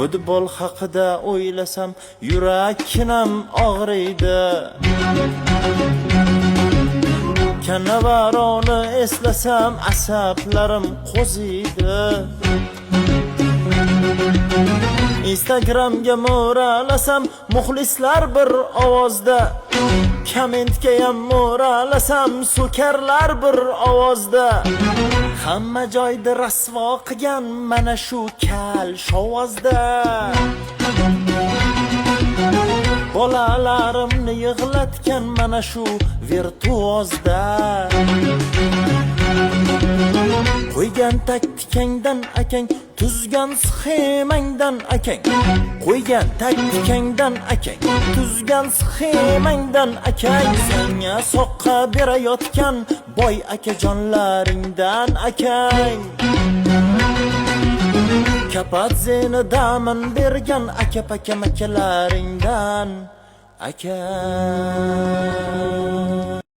Futbol haqida o'ylasam yurakim og'riydi. Kannavaroni eslasam asablarim qo'ziydi. Instagramga mo'ralasam muxlislar bir ovozda, kommentga ham mo'ralasam so'karlar bir ovozda. Hamma joyda rasvo qilgan mana shu kal shovozda. Bolalarimni yig'latgan mana shu virtuozda. Qo'ygan taktikangdan akang, tuzgan sxemangdan akang. Qo'ygan taktikangdan akang, tuzgan sxemangdan akang. Senga soqqa berayotgan boy akajonlaringdan akang. Kapadzeni damin bergan aka-pakam akalaringdan akang.